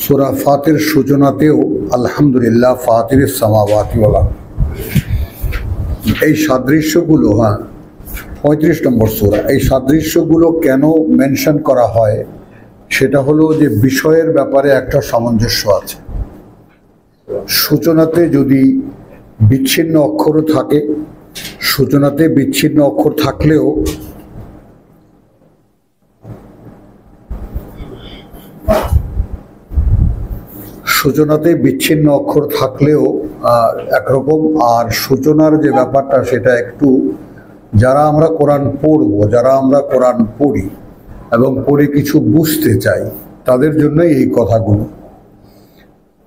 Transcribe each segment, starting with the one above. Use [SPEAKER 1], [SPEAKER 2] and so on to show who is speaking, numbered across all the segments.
[SPEAKER 1] সূরা ফাতির সূচনাতেও আলহামদুলিল্লাহ ফাতিরিস সামাওয়াতি ওয়াল আরদ, এই সাদৃশ্যগুলো 35 নম্বর সূরা, এই সাদৃশ্যগুলো কেন মেনশন করা হয় সেটা হলো যে বিষয়ের ব্যাপারে একটা সামঞ্জস্য আছে। সূচনাতে যদি বিচ্ছিন্ন অক্ষর থাকে, সূচনাতে বিচ্ছিন্ন অক্ষর থাকলেও একরকম, আর সূচনার যে ব্যাপারটা সেটা একটু, যারা আমরা কোরআন পড়বো, যারা আমরা কোরআন পড়ি এবং পড়ে কিছু বুঝতে চাই, তাদের জন্য এই কথাগুলো।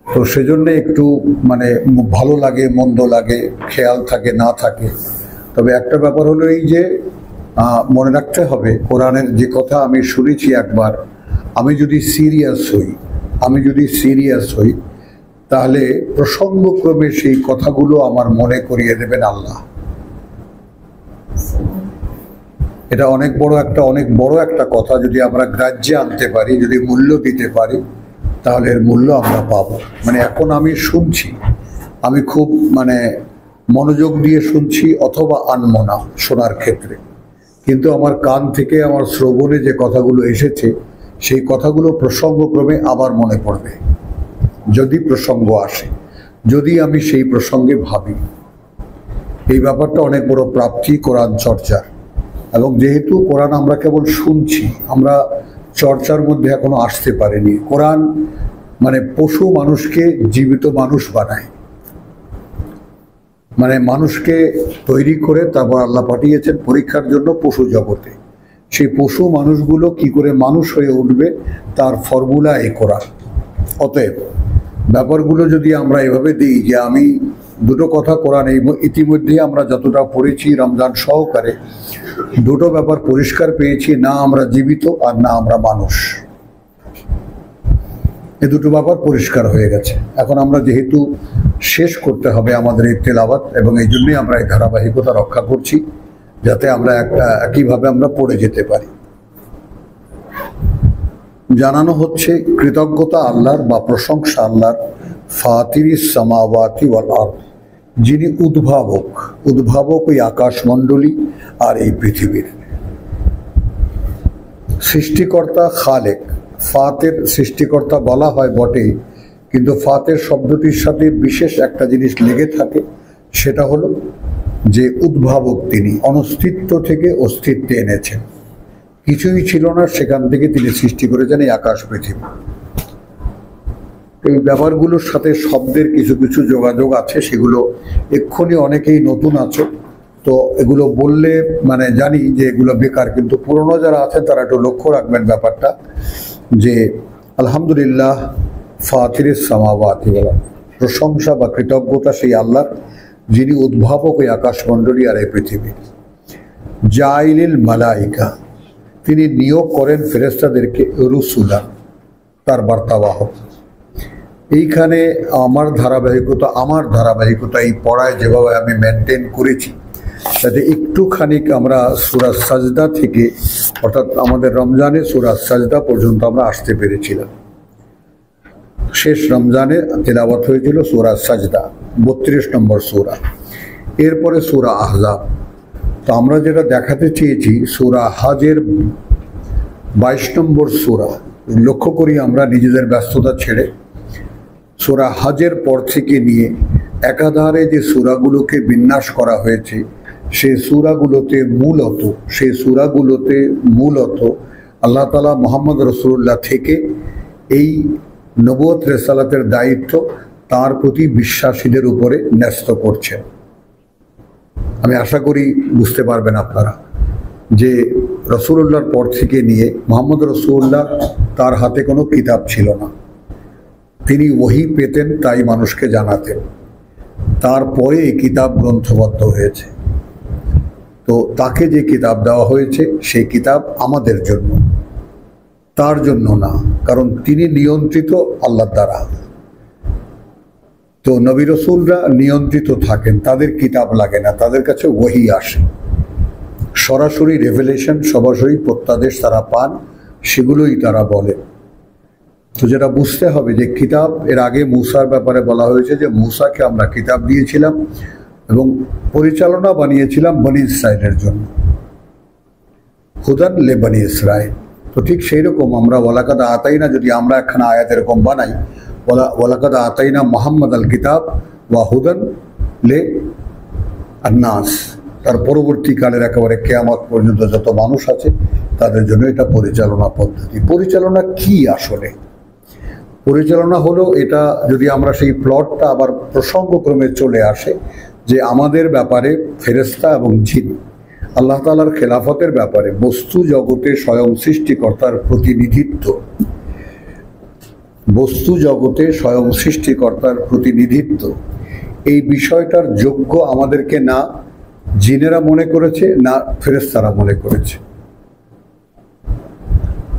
[SPEAKER 1] তো সেজন্য একটু ভালো লাগে, মন্দ লাগে, খেয়াল থাকে না থাকে। তবে একটা ব্যাপার হলো এই যে মনে রাখতে হবে, কোরআনের যে কথা আমি শুনেছি একবার, আমি যদি সিরিয়াস হই তাহলে প্রসঙ্গক্রমে সেই কথাগুলো আমার মনে করিয়ে দেবেন আল্লাহ। এটা অনেক বড় একটা কথা। যদি আমরা গ্রাহ্যে আনতে পারি, যদি মূল্য দিতে পারি, তাহলে এর মূল্য আমরা পাবো। এখন আমি শুনছি, আমি খুব মনোযোগ দিয়ে শুনছি অথবা আনমো না শোনার ক্ষেত্রে, কিন্তু আমার কান থেকে আমার শ্রবণে যে কথাগুলো এসেছে সেই কথাগুলো প্রসঙ্গক্রমে আবার মনে পড়বে, যদি প্রসঙ্গ আসে, যদি আমি সেই প্রসঙ্গে ভাবি। এই ব্যাপারটা অনেক বড় প্রাপ্তি কোরআন চর্চার। এবং যেহেতু কোরআন আমরা কেবল শুনছি, আমরা চর্চার মধ্যে এখনো আসতে পারিনি। কোরআন পশু মানুষকে জীবিত মানুষ বানায়, মানুষকে তৈরি করে তারপর আল্লাহ পাঠিয়েছেন পরীক্ষার জন্য পশু জগতে। সেই পশু মানুষগুলো কি করে মানুষ হয়ে উঠবে তার ফর্মুলা এই কোরআন। অতএব ব্যাপারগুলো যদি আমরা এভাবে দিই যে আমি দুটো কথা কোরআন ইতিমধ্যে আমরা যতটা পড়েছি রমজান সহকারে, দুটো ব্যাপার পরিষ্কার পেয়েছি, না আমরা জীবিত আর না আমরা মানুষ। এই দুটো ব্যাপার পরিষ্কার হয়ে গেছে। এখন আমরা যেহেতু শেষ করতে হবে আমাদের এই তেলাওয়াত, এবং এই জন্যই আমরা এই ধারাবাহিকতা রক্ষা করছি, যাতে আমরা একইভাবে আমরা পড়ে যেতে পারি। জানানো হচ্ছে কৃতজ্ঞতা আল্লাহর বা প্রশংসা আল্লাহর, ফাতিরিস সামাওয়াতি ওয়াল আরদ, যিনি উদ্ভাবক ওই আকাশমণ্ডলী আর এই পৃথিবীর। সৃষ্টিকর্তা খালেক, ফাতের সৃষ্টিকর্তা বলা হয় বটে, কিন্তু ফাতের শব্দটির সাথে বিশেষ একটা জিনিস লেগে থাকে, সেটা হলো যে উদ্ভাবক তিনি, অনস্তিত্ব থেকে অস্তিত্বে এনেছেন। কিছুই ছিল না, সেখান থেকে তিনি সৃষ্টি করেছেন এই আকাশ পৃথিবী। এই ব্যাপারগুলোর সাথে শব্দের কিছু কিছু যোগাযোগ আছে, সেগুলো এক্ষুনি অনেকেই নতুন আছে, তো এগুলো বললে জানি যে এগুলো বেকার, কিন্তু পুরনো যারা আছেন তারা একটু লক্ষ্য রাখবেন ব্যাপারটা, যে আলহামদুলিল্লাহ ফাতিরিস সামাওয়াতি ওয়াল আরদ, প্রশংসা বা কৃতজ্ঞতা সেই আল্লাহর যিনি উদ্ভাবক ওই আকাশমণ্ডলী আর এই পৃথিবী। জাইলিল মালাইকা, তিনি নিয়োগ করেন ফেরেশতাদেরকে, রুসুলা, তার বার্তাবাহক। এইখানে আমার ধারাবাহিকতা এই পড়ায় যেভাবে আমি মেনটেন করেছি, যাতে একটুখানি আমরা সূরা সাজদা থেকে, অর্থাৎ আমাদের রমজানে সূরা সাজদা পর্যন্ত আমরা আসতে পেরেছিলাম। শেষ রমজানে তেলাওয়াত হয়েছিল সূরা সাজদা, 32 নম্বর সূরা। এরপরে সূরা আহজাব। তো আমরা যেটা দেখাতে চেয়েছি, সূরা হাজের 22 নম্বর সূরা। লক্ষ্য করি আমরা নিজেদের ব্যস্ততা ছেড়ে সূরা হাজের পর থেকে নিয়ে একাধারে যে সূরাগুলোকে বিন্যাস করা হয়েছে, সেই সূরাগুলোতে মূলত আল্লাহ তাআলা মুহাম্মদ রাসূলুল্লাহ থেকে এই নবুয়ত রিসালাতের দায়িত্ব তার প্রতি বিশ্বাসীদের উপরে ন্যস্ত করছেন। আমি আশা করি বুঝতে পারবেন আপনারা যে রাসূলুল্লাহর পর থেকে নিয়ে মুহাম্মদ রাসূলুল্লাহ, তার হাতে কোনো কিতাব ছিল না, তিনি ওহী পেতেন, তাই মানুষকে জানাতেন। তারপরে এই কিতাব গ্রন্থবদ্ধ হয়েছে। তো তাকে যে কিতাব দেওয়া হয়েছে সেই কিতাব আমাদের জন্য, তার জন্য না, কারণ তিনি নিয়ন্ত্রিত আল্লাহর দ্বারা। তো নবী রাসূলরা নিয়ন্ত্রিত থাকেন, তাদের কিতাব লাগে না, তাদের কাছে ওহী আসে, সরাসরি রেভেলেশন, সরাসরি প্রত্যাদেশ তারা পান, সেগুলোই তারা বলে। তো যেটা বুঝতে হবে যে কিতাব, এর আগে মূসার ব্যাপারে বলা হয়েছে যে মূসাকে আমরা কিতাব দিয়েছিলাম এবং পরিচালনা বানিয়েছিলাম বনি ইসরায়েলের জন্য, হুদান লে বনি ইসরায়েল। তো ঠিক সেই রকম আমরা ওয়ালাকাদ আতাইনা, যদি আমরা একখানা আয়াত এরকম বানাই, ওয়ালাকাদ আতাইনা মুহাম্মদ আল কিতাব ওয়া হুদান লে আন্নাস, তার পরবর্তীকালের একেবারে কিয়ামত পর্যন্ত যত মানুষ আছে তাদের জন্য এটা পরিচালনা পদ্ধতি। পরিচালনা কি আসলে? পরিচালনা হলো এটা, যদি আমরা সেই প্লটটা আবার প্রসঙ্গক্রমে চলে আসে যে আমাদের ব্যাপারে ফেরেশতা এবং জিন, আল্লাহ তাআলার খেলাফতের ব্যাপারে বস্তু জগতে স্বয়ং সৃষ্টিকর্তার প্রতিনিধিত্ব, বস্তু জগতে স্বয়ং সৃষ্টিকর্তার প্রতিনিধিত্ব, এই বিষয়টার যোগ্য আমাদেরকে না জিনেরা মনে করেছে না ফেরেশতারা মনে করেছে।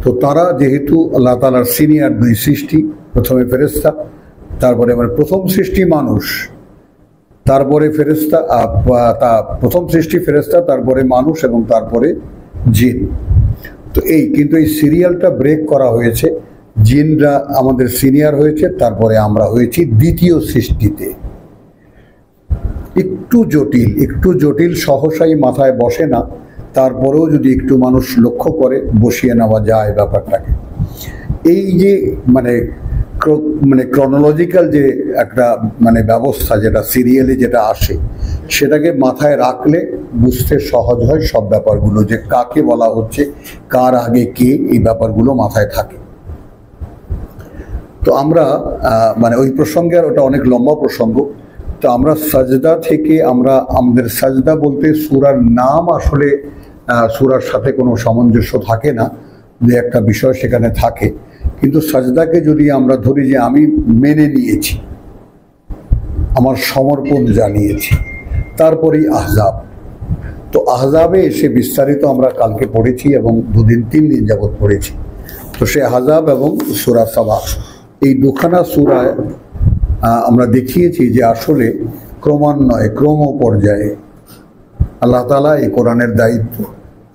[SPEAKER 1] তো তারা যেহেতু আল্লাহ তাআলার সিনিয়র দুই সৃষ্টি, প্রথমে ফেরেশতা, তারপরে আমার প্রথম সৃষ্টি মানুষ, তারপরে ফেরেশতা, প্রথম সৃষ্টি ফেরেশতা, তারপরে মানুষ এবং তারপরে জিন। তো কিন্তু এই সিরিয়ালটা ব্রেক করা হয়েছে, জিনরা আমাদের সিনিয়র হয়েছে, তারপরে আমরা হয়েছি দ্বিতীয় সৃষ্টিতে। একটু জটিল সহসাই মাথায় বসে না, তারপরেও যদি একটু মানুষ লক্ষ্য করে বসিয়ে নেওয়া যায় ব্যাপারটাকে। এই যে মানে ক্রনোলজিক্যাল যে একটা ব্যবস্থা, যেটা সিরিয়ালে যেটা আসে, সেটাকে মাথায় রাখলে বুঝতে সহজ হয় সব ব্যাপারগুলো, যে কাকে বলা হচ্ছে, কার আগে কে, এই ব্যাপারগুলো মাথায় থাকে। তো আমরা ওই প্রসঙ্গে, আর ওটা অনেক লম্বা প্রসঙ্গ, তো আমরা সাজদা থেকে, আমাদের সাজদা বলতে সূরার নাম আসলে সূরার সাথে কোনো সামঞ্জস্য থাকে না, যে একটা বিষয় সেখানে থাকে, কিন্তু সাজদাকে যদি আমরা ধরি যে আমি মেনে নিয়েছি, আমার সমর্পণ জানিয়েছি, তারপরেই আহজাব। তো আহজাবে এসে বিস্তারিত আমরা কালকে পড়েছি এবং 2 দিন 3 দিন যাবৎ পড়েছি। তো সে আহজাব এবং সূরা সাবা, এই দুখানা সূরায় আমরা দেখিয়েছি যে আসলে ক্রমান্বয়ে ক্রম পর্যায়ে আল্লাহ তাআলা এই কোরআনের দায়িত্ব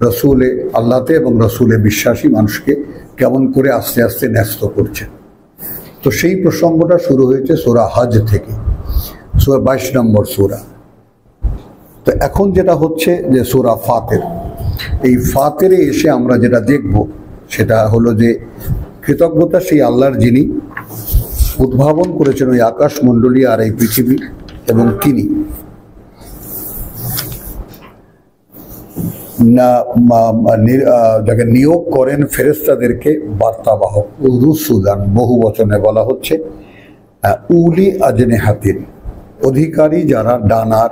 [SPEAKER 1] রসুলে, আল্লাহতে এবং রসুলে বিশ্বাসী মানুষকে কেমন করে আস্তে আস্তে ন্যস্ত করছেন। তো সেই প্রসঙ্গটা শুরু হয়েছে সূরা হজ থেকে, সূরা 22 নম্বর সূরা। তো এখন যেটা হচ্ছে যে সূরা ফাতির, এই ফাতিরে এসে আমরা যেটা দেখব সেটা হলো যে কৃতজ্ঞতা সেই আল্লাহর যিনি উদ্ভাবন করেছেন ওই আকাশমণ্ডলী আর এই পৃথিবী, এবং তিনি যাকে নিয়োগ করেন ফেরেশতাদেরকে বার্তাবাহক, রুসুলান বহু বচনে বলা হচ্ছে, উলি আজনিহাতিন, অধিকারী যারা ডানার,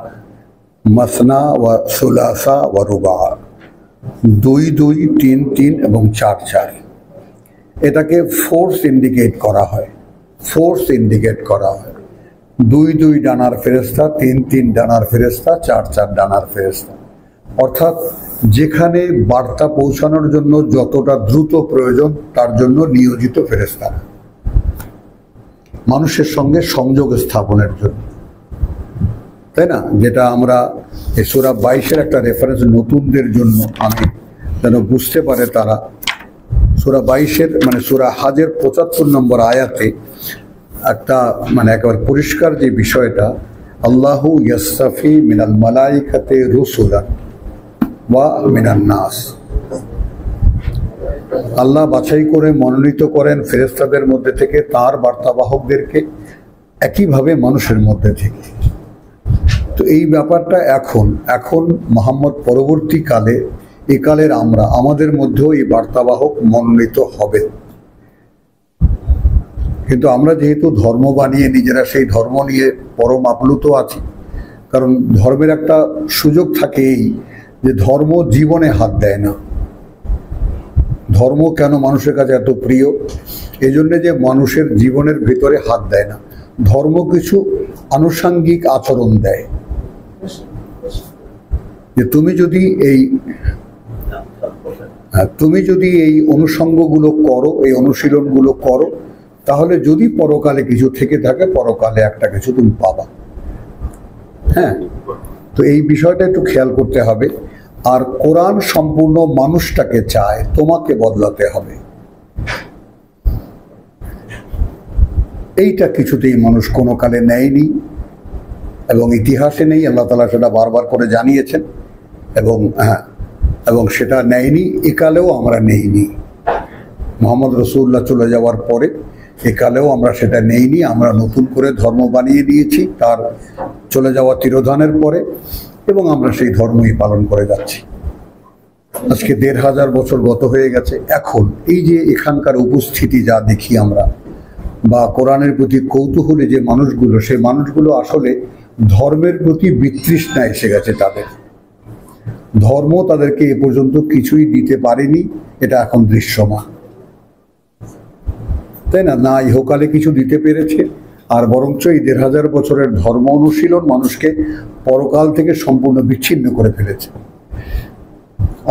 [SPEAKER 1] মাসনা ওয়া সুলাসা ওয়া রুবা, 2 2, 3 3 এবং 4 4। এটাকে ফোর্স ইন্ডিকেট করা হয়, 2 2 ডানার ফেরেশতা, 3 3 ডানার ফেরেশতা, 4 4 ডানার ফেরেশতা। অর্থাৎ যেখানে বার্তা পৌঁছানোর জন্য যতটা দ্রুত প্রয়োজন তার জন্য নিয়োজিত ফেরেশতারা, মানুষের সঙ্গে সংযোগ স্থাপনের জন্য, তাই না? যেটা আমরা এই সূরা 22-এর একটা রেফারেন্স নতুনদের জন্য আমি যেন বুঝতে পারে তারা, সূরা 22-এর সূরা হজের 75 নম্বর আয়াতে একটা একেবারে পরিষ্কার যে বিষয়টা, আল্লাহু ইয়াসতাফি মিনাল মালাইকাতি রুসুলান ওয়া মিনান নাস, আল্লাহ বাছাই করে মনোনীত করেন ফেরেশতাদের মধ্যে থেকে তার বার্তাবাহকদেরকে, একইভাবে মানুষের মধ্যে থেকে। তো এই ব্যাপারটা এখন মুহাম্মদ পরবর্তীকালে, একালের আমাদের মধ্যেও এই বার্তাবাহক মনোনীত হবে। কিন্তু আমরা যেহেতু ধর্ম বানিয়ে নিজেরা সেই ধর্ম নিয়ে পরম আপ্লুত আছি, কারণ ধর্মের একটা সুযোগ থাকে এই যে ধর্ম জীবনে হাত দেয় না। ধর্ম কেন মানুষের কাছে এত প্রিয়? এই জন্যে যে মানুষের জীবনের ভিতরে হাত দেয় না, ধর্ম কিছু আনুষঙ্গিক আচরণ দেয়, যে তুমি যদি এই অনুষঙ্গগুলো করো, এই অনুশীলনগুলো করো, তাহলে যদি পরকালে কিছু থেকে থাকে, পরকালে একটা কিছু তুমি পাবা। হ্যাঁ, তো এই বিষয়টা একটু খেয়াল করতে হবে। আর কোরআন সম্পূর্ণ মানুষটাকে চায়, তোমাকে বদলাতে হবে। এইটা কিছুতেই মানুষ কোনো কালে নেয়নি এবং ইতিহাসে নেই। আল্লাহ তাআলা সেটা বারবার করে জানিয়েছেন এবং সেটা নেয়নি, একালেও আমরা নেইনি। মুহাম্মদ রাসূলুল্লাহ চলে যাওয়ার পরে একালেও আমরা সেটা নেইনি। আমরা নতুন করে ধর্ম বানিয়ে দিয়েছি তার চলে যাওয়া তিরোধানের পরে, এবং আমরা সেই ধর্মই পালন করে যাচ্ছি। আজকে ১৫০০ বছর গত হয়ে গেছে। এখন এই যে এখানকার উপস্থিতি যা দেখি আমরা, বা কোরআনের প্রতি কৌতূহলী যে মানুষগুলো, সেই মানুষগুলো আসলে ধর্মের প্রতি বিতৃষ্ণা এসে গেছে তাদের। ধর্ম তাদেরকে এ পর্যন্ত কিছুই দিতে পারেনি, এটা এখন দৃশ্যমান, তাই না? না ইহকালে কিছু দিতে পেরেছে, আর বরঞ্চ এই ১৫০০ বছরের ধর্ম অনুশীলন মানুষকে পরকাল থেকে সম্পূর্ণ বিচ্ছিন্ন করে ফেলেছে।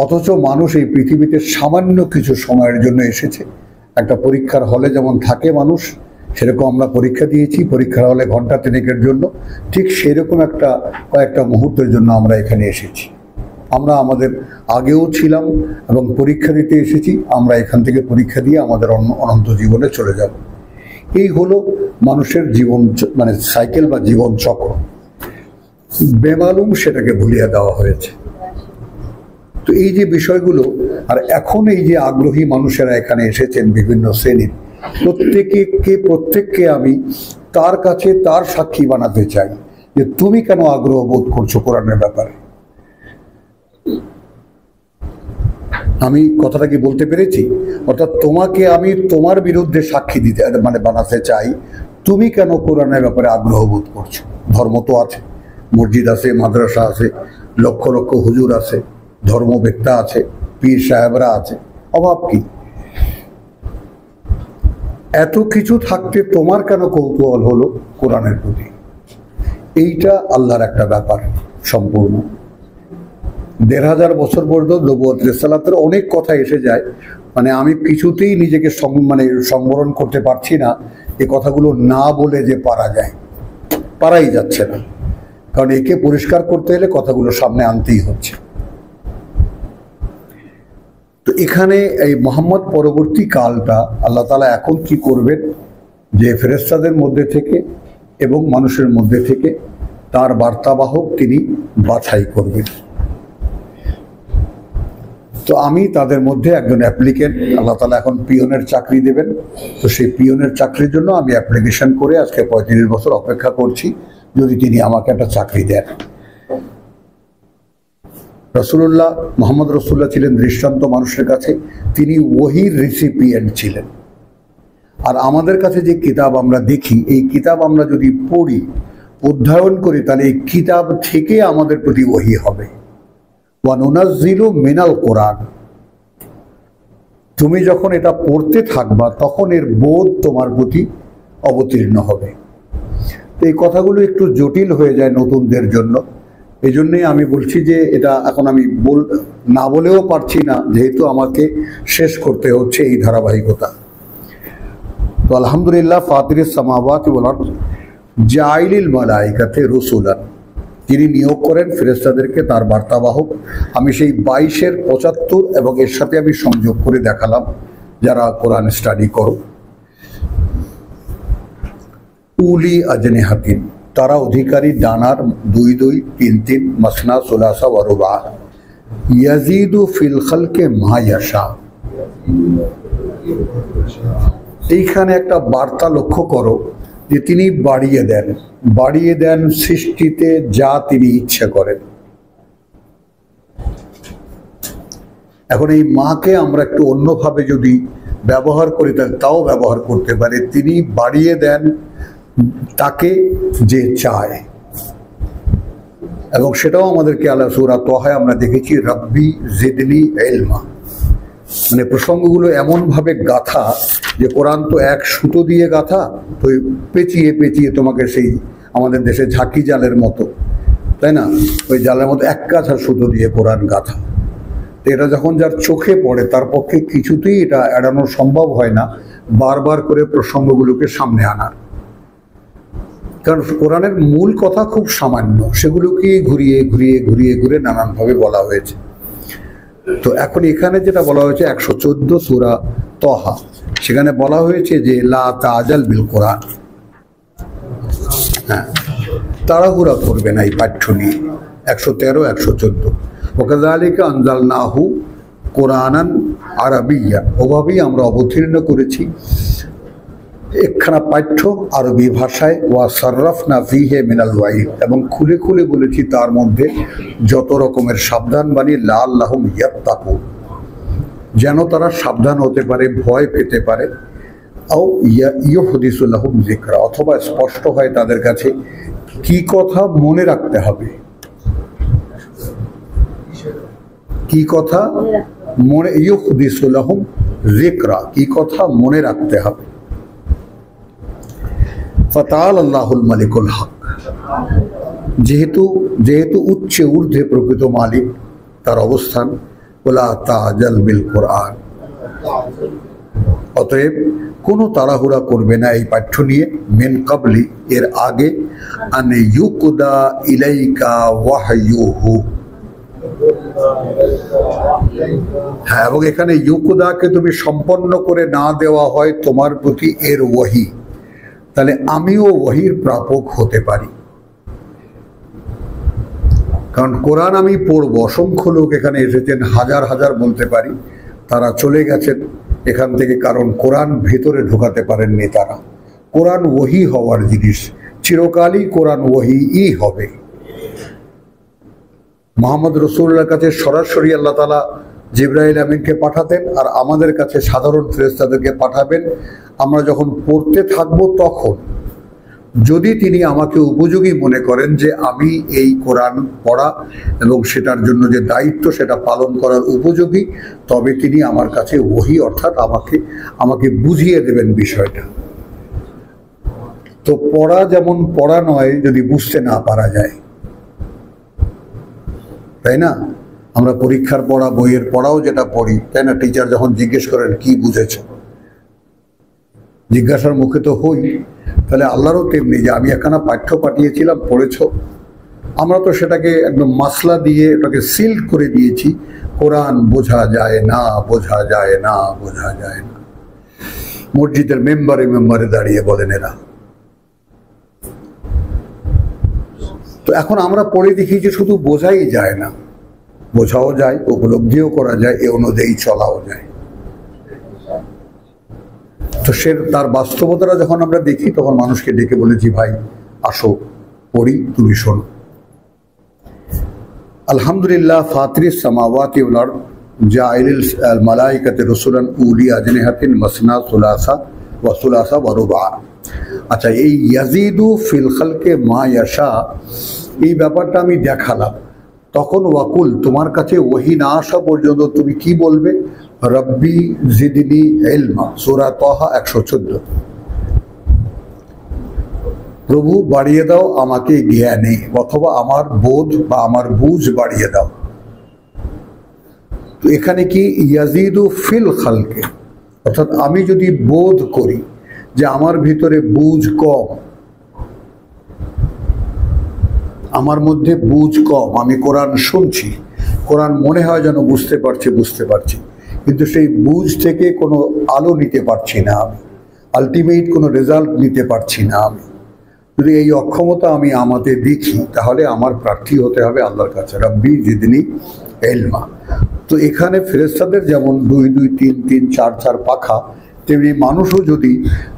[SPEAKER 1] অথচ মানুষ এই পৃথিবীতে সামান্য কিছু সময়ের জন্য এসেছে। একটা পরীক্ষার হলে যেমন থাকে মানুষ, সেরকম আমরা পরীক্ষা দিয়েছি, পরীক্ষার হলে ঘন্টা তিনেকের জন্য, ঠিক সেরকম কয়েকটা মুহূর্তের জন্য আমরা এখানে এসেছি। আমরা আমাদের আগেও ছিলাম এবং পরীক্ষা দিতে এসেছি। আমরা এখান থেকে পরীক্ষা দিয়ে আমাদের অনন্ত জীবনে চলে যাব। এই হলো মানুষের জীবন, মানে সাইকেল বা জীবন চক্র। বেমালুম সেটাকে ভুলিয়ে দেওয়া হয়েছে। তো এই যে বিষয়গুলো, আর এখন এই যে আগ্রহী মানুষেরা এখানে এসেছেন বিভিন্ন শ্রেণীর, প্রত্যেককে আমি তার কাছে তার সাক্ষী বানাতে চাই যে তুমি কেন আগ্রহ বোধ করছো কোরআনের ব্যাপারে। আমি কথাটা কি বলতে পেরেছি? অর্থাৎ তোমাকে আমি তোমার বিরুদ্ধে সাক্ষী দিতে বানাতে চাই, তুমি কেন কোরআনের ব্যাপারে আগ্রহ বোধ করছো। ধর্ম তো আছে, মসজিদ আছে, মাদ্রাসা আছে, লক্ষ লক্ষ হুজুর আছে, ধর্মবেত্তা আছে, পীর সাহেবরা আছে, অভাব কি? এত কিছু থাকতে তোমার কেন কৌতূহল হলো কোরআনের প্রতি? এইটা আল্লাহর একটা ব্যাপার সম্পূর্ণ। ১৫০০ বছর পর্যন্ত নবুয়ত রিসালাতের অনেক কথা এসে যায়, মানে আমি কিছুতেই নিজেকে সংবরণ করতে পারছি না এই কথাগুলো না বলে যে পারাই যাচ্ছে না, কারণ একে পরিষ্কার করতে হলে কথাগুলো সামনে আনতেই হচ্ছে। তো এখানে এই মুহাম্মদ পরবর্তী কালটা আল্লাহ তাআলা এখন কি করবেন, যে ফেরেশতাদের মধ্যে থেকে এবং মানুষের মধ্যে থেকে তার বার্তাবাহক তিনি বাছাই করবেন। তো আমি তাদের মধ্যে একজন অ্যাপ্লিকেন্ট, আল্লাহ তাআলা এখন পিয়নের চাকরি দেবেন। তো সেই পিয়নের চাকরির জন্য আমি অ্যাপ্লিকেশন করে আজকে ৩৫ বছর অপেক্ষা করছি যদি তিনি আমাকে একটা চাকরি দেন। রাসূলুল্লাহ, মুহাম্মদ রাসূলুল্লাহ ছিলেন দৃষ্টান্ত মানুষের কাছে, তিনি ওহীর রিসিপিয়েন্ট ছিলেন। আর আমাদের কাছে যে কিতাব আমরা দেখি, এই কিতাব আমরা যদি পড়ি, অধ্যয়ন করি, তাহলে এই কিতাব থেকে আমাদের প্রতি ওহী হবে। ওয়া নুনাজ্জিলু মিনাল কোরআন, তুমি যখন এটা পড়তে থাকবা তখন এর বোধ তোমার প্রতি অবতীর্ণ হবে। তো এই কথাগুলো একটু জটিল হয়ে যায় নতুনদের জন্য, এই জন্যই আমি বলছি যে এটা এখন আমি না বলেও পারছি না, যেহেতু আমাকে শেষ করতে হচ্ছে এই ধারাবাহিকতা। তো আলহামদুলিল্লাহ, ফাতিরিস সামাওয়াতি ওয়াল আরদ জাইলিল মালাইকাতে রাসূলান, তিনি নিয়োগ করেন ফেরেশতাদেরকে তার বার্তাবাহক। আমি সেই ২২-এর ৭৫ এবং এর সাথে আমি সংযোগ করে দেখালাম, যারা কোরআন স্টাডি করো। উলি আজনিহাতিন, তারা অধিকারী ডানার, ২-২, ৩-৩, মাসনা, সুলাসা ওয়া রুবা, ইয়াজিদু ফিল খালকি মা ইয়াশা। এইখানে একটা বার্তা লক্ষ্য করো যে তিনি বাড়িয়ে দেন সৃষ্টিতে যা তিনি ইচ্ছা করেন। এখন এই মাকে আমরা একটু অন্যভাবে যদি ব্যবহার করি, তাহলে তাও ব্যবহার করতে পারে। তিনি বাড়িয়ে দেন তাকে যে চায়, এবং সেটাও আমাদেরকে আল্লাহ সূরা তাহায় আমরা দেখেছি, রাব্বি জিদনি ইলমা। মানে প্রসঙ্গগুলো এমনভাবে গাথা যে কোরআন তো এক সুতো দিয়ে গাথা, তো পেঁচিয়ে পেঁচিয়ে তোমাকে সেই আমাদের দেশে ঝাঁকি জালের মতো, তাই না, ওই জালের মতো এক কাছা সুতো দিয়ে কোরআন গাথা। তো এটা যখন যার চোখে পড়ে তার পক্ষে কিছুতেই এটা এড়ানো সম্ভব হয় না, বারবার করে প্রসঙ্গগুলোকে সামনে আনার। কারণ কোরআনের মূল কথা খুব সামান্য, সেগুলোকে ঘুরিয়ে ঘুরিয়ে ঘুরিয়ে ঘুরে নানানভাবে বলা হয়েছে। তো এখন এখানে যেটা বলা হয়েছে ১১৪ সূরা তাহা, সেখানে বলা হয়েছে যে লা তাজাল বিল কোরআন, হ্যাঁ, তাড়াহুড়া করবে না এই পাঠ্য নিয়ে। 113, 114 ওয়াকাযালিকা আনজালনাহু কোরআনান আরাবিয়্যা, ওভাবেই আমরা অবতীর্ণ করেছি একখানা পাঠ্য আরবি ভাষায়। ওয়া সাররাফনা ফীহি মিনাল ওয়াইদ, এবং খুলে খুলে বলেছি তার মধ্যে যত রকমের সাবধান বাণী, লাআল্লাহুম ইয়াত্তাকুন, যেন তারা সাবধান হতে পারে, ভয় পেতে পারে। আও ইউহদিসু লাহুম যিকরা, অথবা স্পষ্ট হয় তাদের কাছে কি কথা মনে রাখতে হবে, কি কথা মনে, ইউহদিসু লাহুম যিকরা, কি কথা মনে রাখতে হবে। ফাতাআলা আল্লাহুল মালিকুল হক, যেহেতু উচ্চে ঊর্ধ্বে প্রকৃত মালিক তার অবস্থান, ওয়ালা তাজাল বিল কোরআন, অতএব কোনো তাড়াহুড়া করবে না এই পাঠ্য নিয়ে, মিন কাবলি, এর আগে, আন ইউকদা ইলাইকা ওয়াহয়ুহু, হ্যাঁ, এবং এখানে ইউকদাকে তুমি সম্পন্ন করে না দেওয়া হয় তোমার প্রতি এর ওয়াহি, তাহলে আমিও ওয়াহির প্রাপক হতে পারি। কারণ কোরআন আমি পড়ব, অসংখ্য লোক এখানে এসেছেন, হাজার হাজার বলতে পারি, তারা চলে গেছেন এখান থেকে, কারণ কোরআন ভেতরে ঢোকাতে পারেননি তারা। কোরআন ওয়াহি হওয়ার জিনিস, চিরকালই কোরআন ওয়াহিই হবে। মুহাম্মদ রাসূলুল্লাহর কাছে সরাসরি আল্লাহ তাআলা জিবরাইল আমিনকে পাঠাতেন, আর আমাদের কাছে সাধারণ ফেরেশতাদেরকে পাঠাবেন। আমরা যখন পড়তে থাকব তখন যদি তিনি আমাকে উপযোগী মনে করেন যে আমি এই কোরআন পড়া এবং সেটার জন্য যে দায়িত্ব সেটা পালন করার উপযোগী, তবে তিনি আমার কাছে ওহী, অর্থাৎ আমাকে বুঝিয়ে দেবেন বিষয়টা। তো পড়া যেমন পড়া নয় যদি বুঝতে না পারা যায়, তাই না? আমরা পরীক্ষার পড়া, বইয়ের পড়াও যেটা পড়ি, তাই না? টিচার যখন জিজ্ঞেস করেন কি বুঝেছ, জিজ্ঞাসার মুখে তো হই। তাহলে আল্লাহরও তেমনি, যে আমি একখানা পাঠ্য পাঠিয়েছিলাম, পড়েছ, আমরা তো সেটাকে একদম মাসলা দিয়ে এটাকে সিল করে দিয়েছি, কোরআন বোঝা যায় না, বোঝা যায় না, বোঝা যায় না। মসজিদের মেম্বারে দাঁড়িয়ে বলেন এরা। তো এখন আমরা পড়ে দেখি যে শুধু বোঝাই যায় না, বোঝাও যায়, উপলব্ধিও করা যায়, এ অনুযায়ী চলাও যায়। তো তার বাস্তবতাটা যখন আমরা দেখি, তখন মানুষকে ডেকে বলেছি, ভাই আসো পড়ি, তুমি শোনো। আলহামদুলিল্লাহ ফাতিরিস সামাওয়াতি ওয়াল আরদ জাইলিল মালাইকাতি রাসূলান উলি আজনিহাতিন মাসনা সুলাসা ওয়া রুবা। আচ্ছা, এই ইয়াজিদু ফিল খালকে মা ইয়াশা, এই ব্যাপারটা আমি দেখালাম। তখন ওয়াকুল, তোমার কাছে ওহী না আসা পর্যন্ত তুমি কি বলবে? রব্বি জিদনি ইলমা, সূরা তাহা 114। প্রভু বাড়িয়ে দাও আমাকে জ্ঞানে, অথবা আমার বোধ বা আমার বুঝ বাড়িয়ে দাও। তো এখানে কি ইয়াজিদু ফিল খালকে, অর্থাৎ আমি যদি বোধ করি যে আমার ভিতরে বুঝ কম, আমার মধ্যে বুঝ কম, আমি কোরআন শুনছি, কোরআন মনে হয় যেন বুঝতে পারছি, কিন্তু সেই বুঝ থেকে কোনো আলো নিতে পারছি না আমি, আলটিমেট কোনো রেজাল্ট নিতে পারছি না আমি। যদি এই অক্ষমতা আমি আমাদের দেখি, তাহলে আমার প্রার্থী হতে হবে আল্লাহর কাছে, রব্বি জিদনি ইলমা। তো এখানে ফেরেশতাদের যেমন 2 2 3 3 4 4 পাখা, তেমনি মানুষও যদি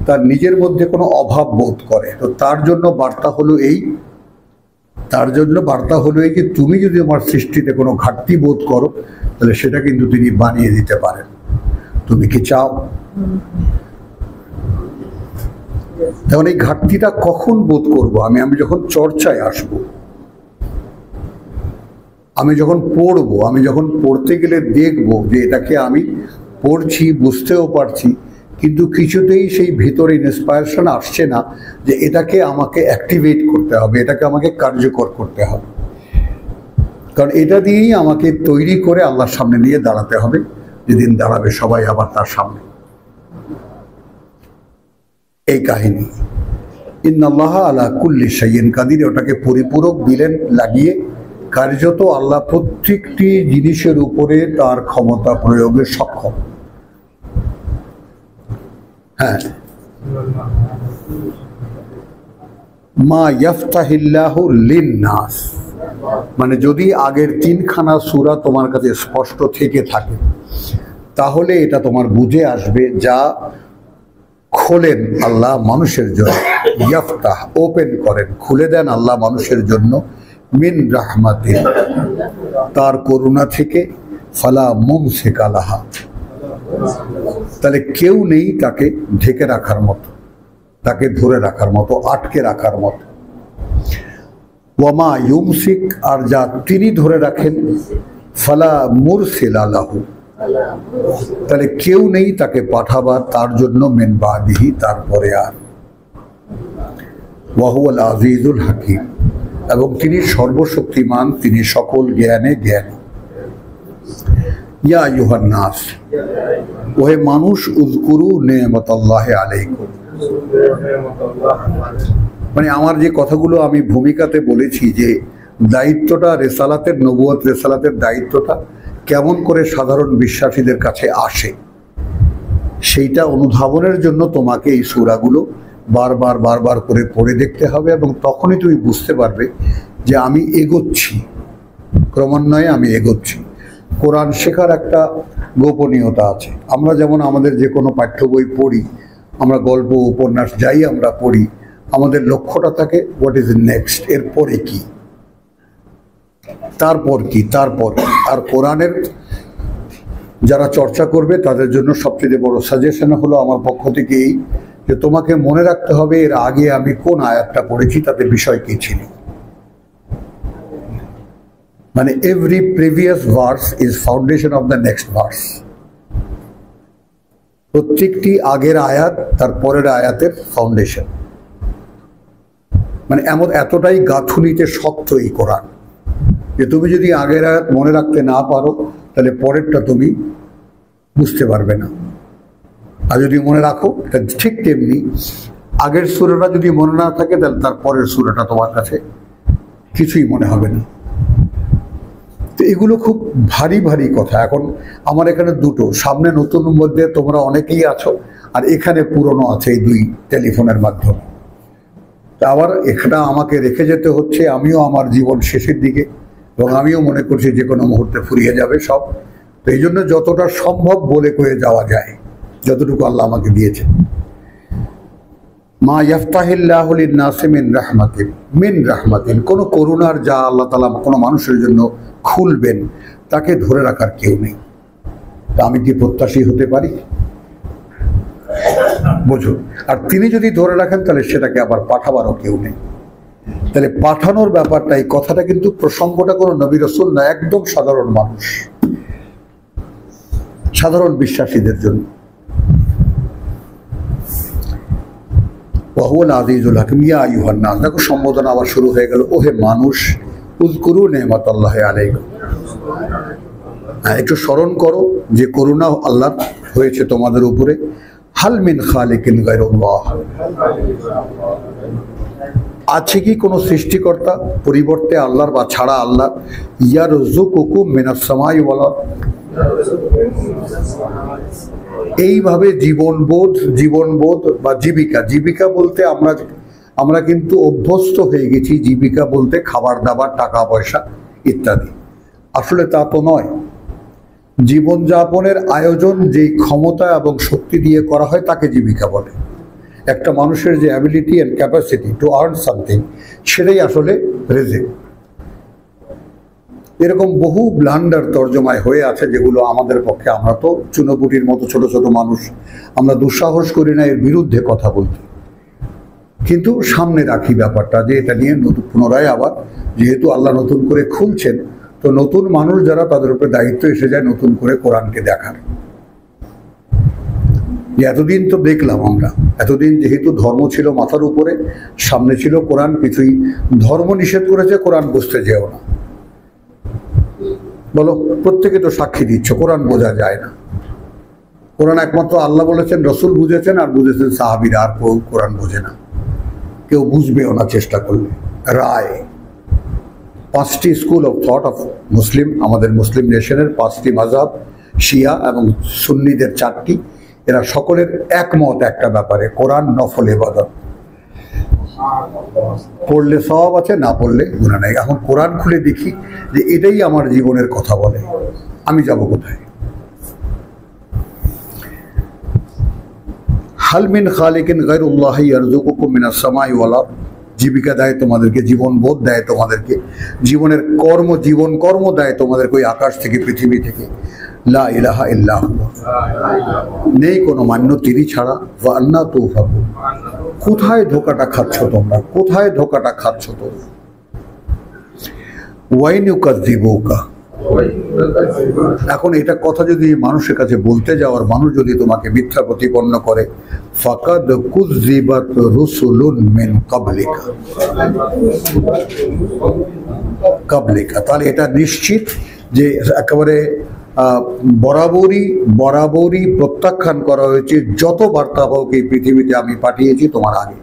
[SPEAKER 1] তার নিজের মধ্যে কোনো অভাব বোধ করে, তো তার জন্য বার্তা হলো এই যে তুমি যদি আমার সৃষ্টিতে কোনো ঘাটতি বোধ করো, তাহলে সেটা কিন্তু তিনি বানিয়ে দিতে পারেন। তুমি কি চাও? তখন এই ঘাটতিটা কখন বোধ করব? আমি যখন চর্চায় আসব, আমি যখন পড়বো, আমি যখন পড়তে গেলে দেখবো যে এটাকে আমি পড়ছি, বুঝতেও পারছি, কিন্তু কিছুতেই সেই ভিতরে ইন্সপায়ারেশন আসছে না যে এটাকে আমাকে অ্যাক্টিভেট করতে হবে, এটাকে আমাকে কার্যকর করতে হবে। কারণ এটা দিয়েই আমাকে তৈরি করে আল্লাহর সামনে নিয়ে দাঁড়াতে হবে, যেদিন দাঁড়াবে সবাই আবার তার সামনে। এই কাহিনী ইন্নাল্লাহা আলা কুল্লি শাইইন কাদির, ওটাকে পরিপূরক দিলেন লাগিয়ে, কার্যত আল্লাহ প্রত্যেকটি জিনিসের উপরে তার ক্ষমতা প্রয়োগে সক্ষম। হ্যাঁ, মা ইয়াফতাহিল্লাহু লিন-নাস, মানে যদি আগের 3খানা সূরা তোমার কাছে স্পষ্ট থেকে থাকে তাহলে এটা তোমার বুঝে আসবে যা খোলেন আল্লাহ মানুষের জন্য, ইয়াফতাহ ওপেন করেন, খুলে দেন আল্লাহ মানুষের জন্য, মিন রাহমাতিন তার করুণা থেকে, ফালা মুমসিকা লাহা তাহলে কেউ নেই তাকে ঢেকে রাখার মতো, তাকে ধরে রাখার মতো, আটকে রাখার মতো। ওয়ামা ইউমসিক আর যা তিনি ধরে রাখেন, ফালা মুরসিলা লাহু তাহলে কেউ নেই তাকে পাঠাবার তার জন্য, মিন বাদিহি তারপরে আর। ওয়াহুয়াল আজিজুল হাকিম এবং তিনি সর্বশক্তিমান, তিনি সকল জ্ঞানে জ্ঞানী। ইয়া আইয়ুহান নাস, ওহে মানুষ, উযকুরু নি'মাতাল্লাহি আলাইকুম, মানে আমার যে কথাগুলো আমি ভূমিকাতে বলেছি যে দায়িত্বটা রেসালাতের, নবুয়ত রেসালাতের দায়িত্বটা কেমন করে সাধারণ বিশ্বাসীদের কাছে আসে সেইটা অনুধাবনের জন্য তোমাকে এই সূরাগুলো বারবার বারবার করে পড়ে দেখতে হবে, এবং তখনই তুমি বুঝতে পারবে যে আমি এগোচ্ছি, ক্রমান্বয়ে আমি এগোচ্ছি। কোরআন শেখার একটা গোপনীয়তা আছে। আমরা যেমন আমাদের যে কোনো পাঠ্য বই পড়ি, আমরা গল্প উপন্যাস যাই আমরা পড়ি, আমাদের লক্ষ্যটা থাকে হোয়াট ইজ নেক্সট, এরপরে কি, তারপর কি, তারপর। আর কোরআনের যারা চর্চা করবে তাদের জন্য সবচেয়ে বড় সাজেশন হলো আমার পক্ষ থেকে এই যে তোমাকে মনে রাখতে হবে এর আগে আমি কোন আয়াতটা পড়েছি, তাতে বিষয় কি ছিল। মানে every previous verse is foundation of the next verse. প্রত্যেকটি আগের আয়াত তার পরের আয়াতের ফাউন্ডেশন। মানে এমন এতটাই গাঁথুনিতে শক্ত এই কোরআন যে তুমি যদি আগের আয়াত মনে রাখতে না পারো তাহলে পরেরটা তুমি বুঝতে পারবে না। আর যদি মনে রাখো ঠিক তেমনি আগের সূরাটা যদি মনে না থাকে তাহলে তার পরের সূরাটা তোমার কাছে কিছুই মনে হবে না। তো এগুলো খুব ভারী ভারী কথা। এখন আমার এখানে দুটো, সামনে নতুন মধ্যে তোমরা অনেকেই আছো, আর এখানে পুরনো আছে এই দুই টেলিফোনের মাধ্যমে। তা আবার এখানে আমাকে রেখে যেতে হচ্ছে, আমিও আমার জীবন শেষের দিকে, এবং আমিও মনে করছি যে কোনো মুহূর্তে ফুরিয়ে যাবে সব। তো এই জন্য যতটা সম্ভব বলে কয়ে যাওয়া যায়, যতটুকু আল্লাহ আমাকে দিয়েছে। মা ইয়াফতাহিল্লাহু লিন-নাসি মিন রাহমাতিন, মিন রাহমাতিন কোন করুণার যা আল্লাহ তাআলা কোনো মানুষের জন্য খুলবেন তাকে ধরে রাখার কেউ নেই। তা আমি কি প্রত্যাশী হতে পারি? বোঝো। আর তিনি যদি ধরে রাখেন তাহলে সেটাকে আবার পাঠাবারও কেউ নেই। তাহলে পাঠানোর ব্যাপারটা, এই কথাটা কিন্তু প্রসঙ্গটা কোনো নবী রাসূল না, একদম সাধারণ মানুষ, সাধারণ বিশ্বাসীদের জন্য। ওয়াহুয়াল আজিজুল হাকিম, ইয়া আইয়ুহান নাস, দেখো সম্বোধন আবার শুরু হয়ে গেল, ওহে মানুষ, উযকুরু নি'মাতাল্লাহি আলাইকুম, একটু স্মরণ করো যে করুণা আল্লাহ হয়েছে তোমাদের উপরে। হাল মিন খালিকিন গায়রুল্লাহ, আছে কি কোনো সৃষ্টিকর্তা পরিবর্তে আল্লাহর বা ছাড়া আল্লাহ? ইয়ারযুকুকুম মিনাস সামাই ওয়াল আরদ, এইভাবে জীবনবোধ বা জীবিকা বলতে আমরা কিন্তু অভ্যস্ত হয়ে গেছি জীবিকা বলতে খাবার দাবার, টাকা পয়সা ইত্যাদি। আসলে তা তো নয়। জীবনযাপনের আয়োজন যেই ক্ষমতা এবং শক্তি দিয়ে করা হয় তাকে জীবিকা বলে। একটা মানুষের যে ability and capacity to earn something, সেটাই আসলে রিজিক। এরকম বহু ব্লান্ডার তর্জমায় হয়ে আছে যেগুলো আমাদের পক্ষে, আমরা তো চুনোপুটির মতো ছোট ছোট মানুষ, আমরা দুঃসাহস করি না এর বিরুদ্ধে কথা বলতে, কিন্তু সামনে রাখি ব্যাপারটা যে এটা নিয়ে নতুন পুনরায় আবার যেহেতু আল্লাহ নতুন করে খুলছেন, তো নতুন মানুষ যারা তাদের উপরে দায়িত্ব এসে যায় নতুন করে কোরআনকে দেখার। এতদিন তো দেখলাম আমরা, এতদিন যেহেতু ধর্ম ছিল মাথার উপরে, সামনে ছিল কোরআন, কিছুই ধর্ম নিষেধ করেছে কোরআন বুঝতে যেও না। বলো, প্রত্যেকে তো সাক্ষী দিচ্ছ কোরআন বোঝা যায় না। কোরআন একমাত্র আল্লাহ বলেছেন, রসুল বুঝেছেন, আর বুঝেছেন সাহাবীরা, আর কেউ কোরআন বোঝে না, কেউ বুঝবেও না চেষ্টা করলে। রায় 5টি school of thought of Muslim, আমাদের মুসলিম নেশনের 5টি মাযহাব, শিয়া এবং সুন্নিদের 4টি, এরা সকলের একমত একটা ব্যাপারে, কোরআন নফল ইবাদত। পড়লে সওয়াব আছে, না পড়লে গুনাহ নাই। এখন কোরআন খুলে দেখি যে এটাই আমার জীবনের কথা বলে, আমি যাব কোথায়? হাল মিন খালিকিন গায়রুল্লাহি ইয়ারযুকুকুম মিনাস সামাই ওয়াল আরদ, জীবিকা দেয় তোমাদেরকে, জীবন বোধ দেয় তোমাদেরকে, জীবনের জীবন কর্ম দেয় তোমাদেরকে ওই আকাশ থেকে, পৃথিবী থেকে। লা ইলাহা ইল্লা হুয়া, নেই কোনো মান্য তিনি ছাড়া। ওয়া আন্না তুফাকুন, কোথায় ধোকাটা খাচ্ছ তোমরা, কোথায় ধোকাটা খাচ্ছ তোমরা? ওয়াইন ইউকাযযিবুকা, এখন এটা কথা যদি মানুষের কাছে বলতে যাও আর মানুষ যদি তোমাকে মিথ্যা প্রতিপন্ন করে, ফাকাদ কুযযিবাত রুসুলুন মিন কাবলিকা, তাহলে এটা নিশ্চিত যে একেবারে বরাবরই প্রত্যাখ্যান করা হয়েছে যত বার্তাবাহক এই পৃথিবীতে আমি পাঠিয়েছি তোমার আগে।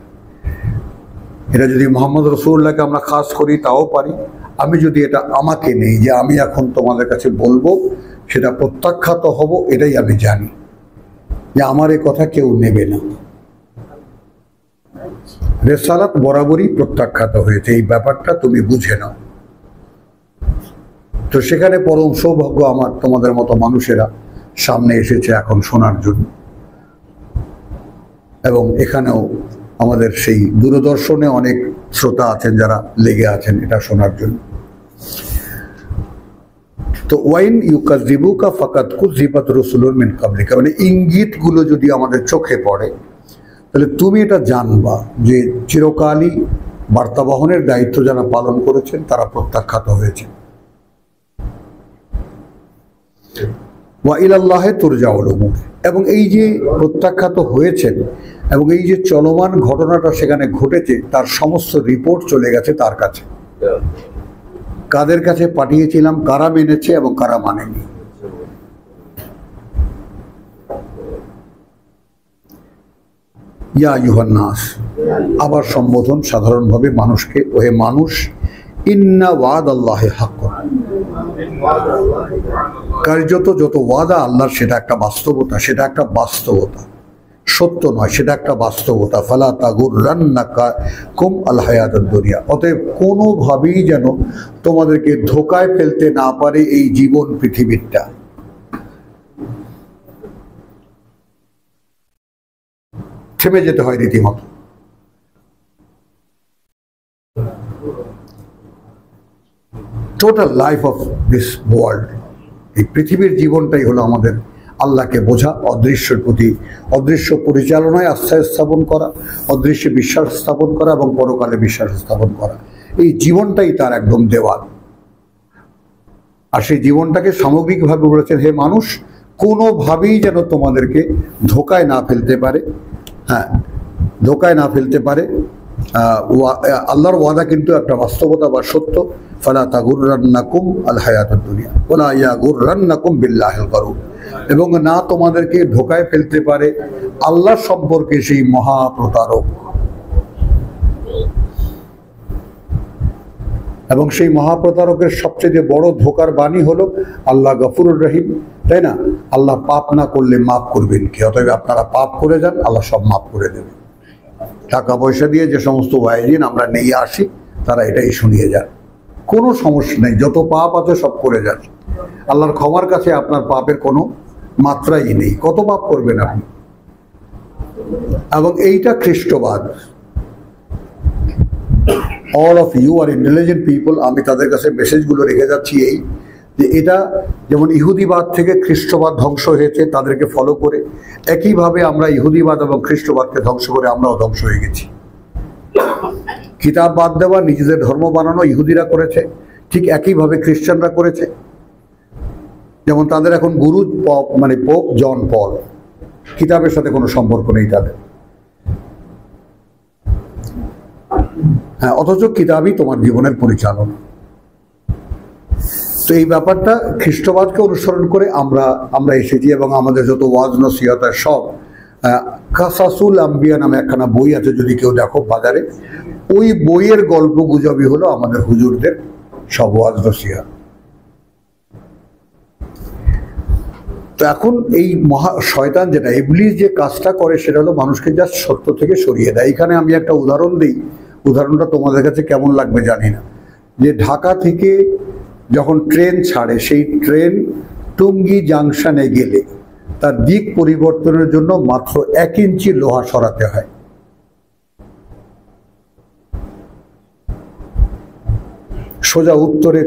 [SPEAKER 1] এটা যদি মোহাম্মদ রাসূলুল্লাহকে আমরা খাস করি তাও পারি, আমি যদি এটা আমাকে নেই যে আমি এখন তোমাদের কাছে বলবো, সেটা প্রত্যাখ্যাত হব, এটাই আমি জানি যে আমার এই কথা কেউ নেবে না। রিসালাত বরাবরই প্রত্যাখ্যাত হয়েছে, এই ব্যাপারটা তুমি বুঝে নাও। তো সেখানে পরম সৌভাগ্য আমার, তোমাদের মতো মানুষেরা সামনে এসেছে এখন শোনার জন্য। এবং এখানেও আমাদের সেই দূরদর্শনে অনেক শ্রোতা আছেন যারা লেগে আছেন এটা শোনার জন্য। তো ওয়াইন ইউকাযযিবুকা ফাকাদ কুযযিবাত রুসুলুন মিন কাবলিকা, মানে ইঙ্গিতগুলো যদি আমাদের চোখে পড়ে তাহলে তুমি এটা জানবা যে চিরকালই বার্তাবহনের দায়িত্ব যারা পালন করেছেন তারা প্রত্যাখ্যাত হয়েছে। ওয়া ইলাল্লাহি তুরজাউল উমুর, এবং এই যে প্রত্যাখ্যাত হয়েছেন এবং এই যে চলমান ঘটনাটা সেখানে ঘটেছে তার সমস্ত রিপোর্ট চলে গেছে তার কাছে। কাদের কাছে পাঠিয়েছিলাম, কারা মেনেছে এবং কারা মানেনি। ইয়া আইয়ুহান নাস, আবার সম্বোধন সাধারণভাবে মানুষকে, ওহে মানুষ, ইন্না ওয়াদাল্লাহি হাক্কুন, কার্যত যত ওয়াদা আল্লাহর সেটা একটা বাস্তবতা, সেটা একটা বাস্তবতা, সত্য নয়, সেটা একটা বাস্তবতা। ফালা তাগুররান্নাকুম আল হায়াতুদ দুনিয়া, অতএব কোনোভাবেই যেন তোমাদেরকে ধোকায় ফেলতে না পারে এই জীবন পৃথিবীটা। থেমে যেতে হয় রীতিমতো। Total life of this world, এই পৃথিবীর জীবনটাই হলো আমাদের আল্লাহকে বোঝা, অদৃশ্যের প্রতি, অদৃশ্য পরিচালনায় আস্থা স্থাপন করা, অদৃশ্যে বিশ্বাস স্থাপন করা এবং পরকালে বিশ্বাস স্থাপন করা। এই জীবনটাই তার একদম দেওয়াল। আর সেই জীবনটাকে সামগ্রিকভাবে বলেছেন, হে মানুষ, কোনোভাবেই যেন তোমাদেরকে ধোকায় না ফেলতে পারে। হ্যাঁ, ধোকায় না ফেলতে পারে। আল্লাহর ওয়াদা কিন্তু একটা বাস্তবতা বা সত্য। ফালা তাগুররান্নাকুম আল হায়াতুদ দুনিয়া ওয়ালা ইয়াগুররান্নাকুম বিল্লাহিল গারুর, এবং না তোমাদেরকে ধোকায় ফেলতে পারে আল্লাহ সম্পর্কে সেই মহাপ্রতারক। এবং সেই মহাপ্রতারকের সবচেয়ে বড় ধোকার বাণী হলো আল্লাহ গফুরুর রহিম, তাই না? আল্লাহ পাপ না করলে মাফ করবেন কি? অতএব আপনারা পাপ করে যান, আল্লাহ সব মাফ করে দেবেন। টাকা পয়সা দিয়ে যে সমস্ত ওয়াইজিন আমরা নিয়ে আসি তারা এটাই শুনিয়ে যান, কোনো সমস্যা নেই, যত পাপ আছে সব করে যান, আল্লাহর ক্ষমার কাছে আপনার পাপের কোনো মাত্রাই নেই, কত পাপ করবেন আপনি। এবং এইটা খ্রিস্টবাদ। All of you are intelligent people, আমি তাদের কাছে মেসেজগুলো রেখে যাচ্ছি এই যে এটা যেমন ইহুদিবাদ থেকে খ্রিস্টবাদ ধ্বংস হয়েছে তাদেরকে ফলো করে, একইভাবে আমরা ইহুদিবাদ এবং খ্রিস্টবাদকে ধ্বংস করে আমরাও ধ্বংস হয়ে গেছি। কিতাব বাদ দেওয়া, নিজেদের ধর্ম বানানো ইহুদিরা করেছে, ঠিক একইভাবে খ্রিস্টানরা করেছে। যেমন তাদের এখন গুরু মানে পোপ জন পল, কিতাবের সাথে কোনো সম্পর্ক নেই তাদের। হ্যাঁ, অথচ কিতাবই তোমার জীবনের পরিচালনা। তো এই ব্যাপারটা খ্রিস্টবাদকে অনুসরণ করে আমরা এসেছি, এবং আমাদের যত ওয়াজ নসিহত সব কাসাসুল আম্বিয়া নামে একখানা বই আছে, যদি কেউ দেখো বাজারে, ওই বইয়ের গল্প গুজবই হলো আমাদের হুজুরদের সব ওয়াজ নসিহত। তো এখন এই শয়তান যেটা ইবলিস যে কাজটা করে সেটা হলো মানুষকে জাস্ট সত্য থেকে সরিয়ে দেয়। এখানে আমি একটা উদাহরণ দিই, উদাহরণটা তোমাদের কাছে কেমন লাগবে জানি না, যে ঢাকা থেকে যখন ট্রেন ছাড়ে সেই ট্রেন টুঙ্গি জাংশনে গেলে তার দিক পরিবর্তনের জন্য মাত্র 1 ইঞ্চি লোহা সরাতে হয়। সোজা উত্তরে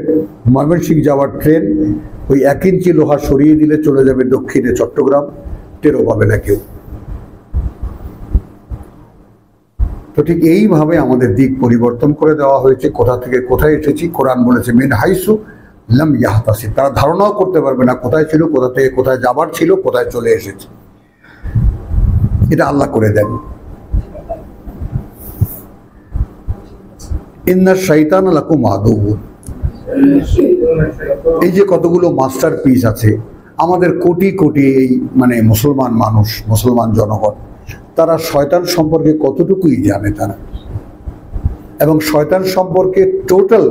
[SPEAKER 1] ময়মনসিংহ যাওয়ার ট্রেন ওই 1 ইঞ্চি লোহা সরিয়ে দিলে চলে যাবে দক্ষিণে চট্টগ্রাম, টেরও পাবে না কেউ। তো ঠিক এইভাবে আমাদের দিক পরিবর্তন করে দেওয়া হয়েছে। কোথা থেকে কোথায় এসেছি, কোরআন বলেছে মিন হাইসু লাম ইয়াহতাসিব, তারা ধারণাও করতে পারবে না কোথায় ছিল, কোথা থেকে কোথায় যাবার ছিল, কোথায় চলে এসেছে। এটা আল্লাহ করে দেন। ইন্না শাইতান লাকুম আদুউন, এই যে কতগুলো মাস্টার পিস আছে আমাদের কোটি কোটি এই মানে মুসলমান মানুষ, মুসলমান জনগণ, তারা শয়তান সম্পর্কে কতটুকুই জানে তারা, এবং শয়তান সম্পর্কে টোটাল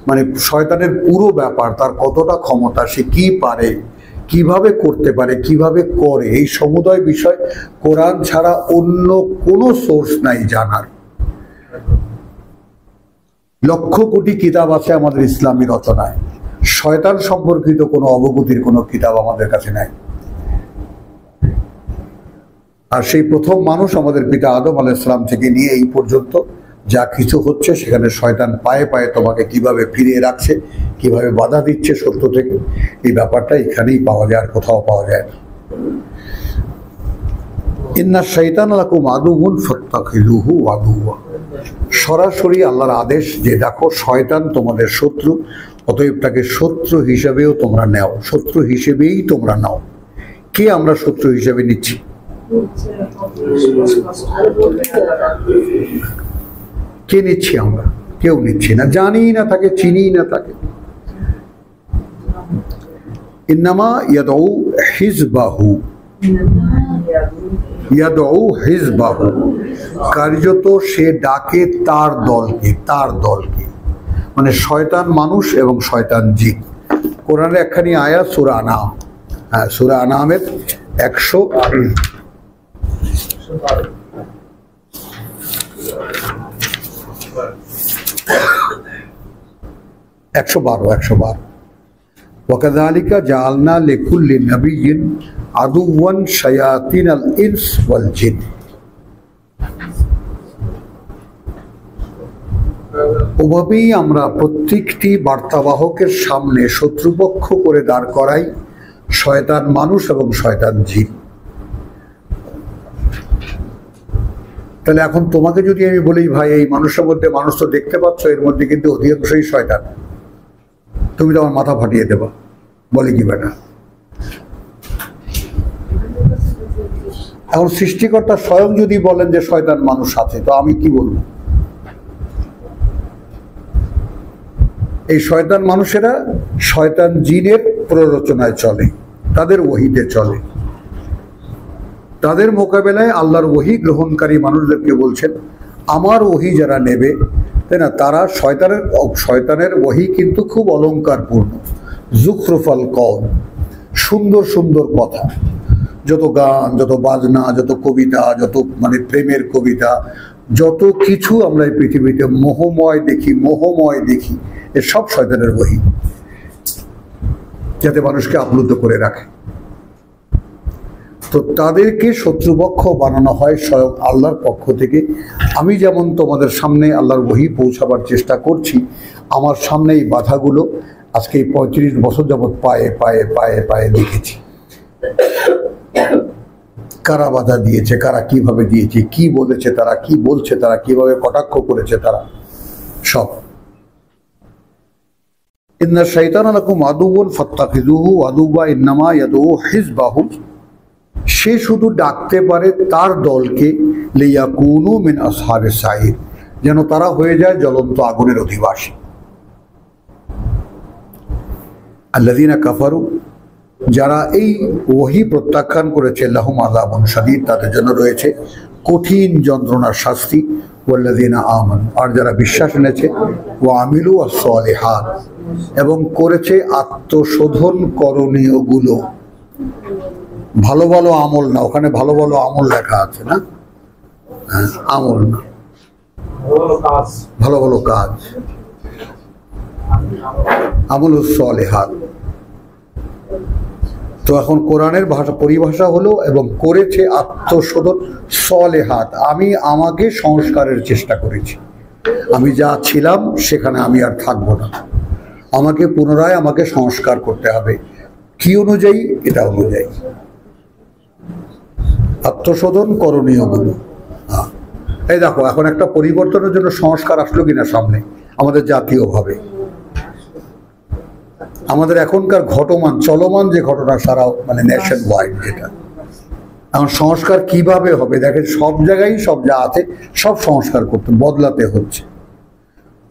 [SPEAKER 1] মানে শয়তানের পুরো ব্যাপার, তার কতটা ক্ষমতা, সে কি পারে, কিভাবে করতে পারে, কিভাবে করে, এই সমুদয় বিষয় কোরআন ছাড়া অন্য কোনো সোর্স নাই জানার। লক্ষ কোটি কিতাব আছে আমাদের ইসলামী রচনায়, শয়তান সম্পর্কিত কোনো অবগতির কোনো কিতাব আমাদের কাছে নাই। আর সেই প্রথম মানুষ আমাদের পিতা আদম আলাইহিস সালাম থেকে নিয়ে এই পর্যন্ত যা কিছু হচ্ছে সেখানে শয়তান পায়ে পায়ে তোমাকে কিভাবে ফিরিয়ে রাখছে, কিভাবে বাধা দিচ্ছে সত্য থেকে, এই ব্যাপারটা এখানেই পাওয়া যায়, আর কোথাও পাওয়া যায় না। ইন্না শাইতান লাকুম আদুউন ফাত্তাখিযুহু আদুওয়া, সরাসরি আল্লাহর আদেশ যে দেখো শয়তান তোমাদের শত্রু, অতএব তাকে শত্রু হিসেবেও তোমরা নাও, শত্রু হিসেবেই তোমরা নাও। কে আমরা শত্রু হিসেবে নিচ্ছি? কে নিচ্ছি আমরা? কেউ নিচ্ছি না, জানি না তাকে, চিনি না তাকে। ইন্নামা ইয়াদউ হিজবাহু, ইয়াদউ হিজবাহু, কার্যত সে ডাকে তার দলকে, তার দলকে, মানে শয়তান মানুষ এবং শয়তান জিন। কোরআনের একখানি আয়াত সূরা আনাম, হ্যাঁ সূরা আনামের 112 ওয়াকাযালিকা জাআলনা লিকুল্লি নাবিয়্যিন আদুওয়ান শায়াতিনাল ইনস ওয়াল জিন। ওভাবেই আমরা প্রত্যেকটি বার্তাবাহকের সামনে শত্রুপক্ষ করে দাঁড় করাই শয়তান মানুষ এবং শয়তান জিন। তাহলে এখন তোমাকে যদি আমি বলি ভাই এই মানুষের মধ্যে, মানুষ তো দেখতে পাচ্ছ এর মধ্যে কিন্তু অধিকাংশই শয়তান, তুমি তো আমার মাথা ফাটিয়ে দেবা, বলে কি বেটা? এখন সৃষ্টিকর্তা স্বয়ং যদি বলেন যে শয়তান মানুষ আছে, তো আমি কি বলবো? এই শয়তান মানুষেরা শয়তান জিনের প্ররোচনায় চলে, তাদের ওহীতে চলে। তাদের মোকাবেলায় আল্লাহর ওহী গ্রহণকারী মানুষদেরকে বলছেন আমার ওহী যারা নেবে, তাই না, তারা শয়তানের ওহী কিন্তু খুব অলংকারপূর্ণ, যুখরুফাল কওল, সুন্দর সুন্দর কথা, যত গান, যত বাজনা, যত কবিতা, যত মানে প্রেমের কবিতা, যত কিছু আমরা এই পৃথিবীতে মোহময় দেখি, এ সব শয়তানের ওহী, যাতে মানুষকে আপ্লুত করে রাখে। তো তাদেরকে শত্রুপক্ষ বানানো হয় স্বয়ং আল্লাহর পক্ষ থেকে। আমি যেমন তোমাদের সামনে আল্লাহর ওহী পৌঁছাবার চেষ্টা করছি, আমার সামনে এই বাধাগুলো আজকে 35 বছর যাবৎ পায়ে পায়ে পায়ে পায়ে দেখেছি। কারা বাধা দিয়েছে, কারা কিভাবে দিয়েছে, কি বলেছে তারা, কি বলছে তারা, কিভাবে কটাক্ষ করেছে তারা, সব। ইন্না শাইতানা লাকুম আদুউন ফাত্তাখিযুহু আদুওয়া ইন্নামা ইয়াদউ হিজবাহু, সে শুধু ডাকতে পারে তার দলকে, লিয়াকুনু মিন আসহাবিস সাঈর, যেন তারা হয়ে যায় জ্বলন্ত আগুনের অধিবাসী। আল্লাযীনা কাফারু, যারা এই ওহী প্রত্যাখ্যান করেছে, লাহুম আযাবুন শাদীদ, তাদের জন্য রয়েছে কঠিন যন্ত্রণার শাস্তি। ওয়াল্লাযীনা আমানু, আর যারা বিশ্বাস এনেছে, ওয়া আমিলু আস-সালিহাত, এবং করেছে আত্মশোধন করণীয়গুলো, ভালো ভালো আমল না, ওখানে ভালো ভালো আমল লেখা আছে না, হ্যাঁ, আমল না, ভালো ভালো কাজ, আমল সলেহাত। তো এখন কোরআনের ভাষা পরিভাষা হলো এবং করেছে আত্মশোধন সলেহাত। আমি আমাকে সংস্কারের চেষ্টা করেছি, আমি যা ছিলাম সেখানে আমি আর থাকবো না, আমাকে পুনরায় আমাকে সংস্কার করতে হবে। কি অনুযায়ী? এটা অনুযায়ী আত্মশোধন করণীয় গুলো। এই দেখো এখন একটা পরিবর্তনের জন্য সংস্কার আসলো কিনা সামনে আমাদের জাতীয়ভাবে, আমাদের এখনকার ঘটমান চলমান যে ঘটনা সারা মানে নেশন ওয়াইড, যেটা এখন সংস্কার কিভাবে হবে দেখেন, সব জায়গায় সব যা আছে সব সংস্কার করতে বদলাতে হচ্ছে।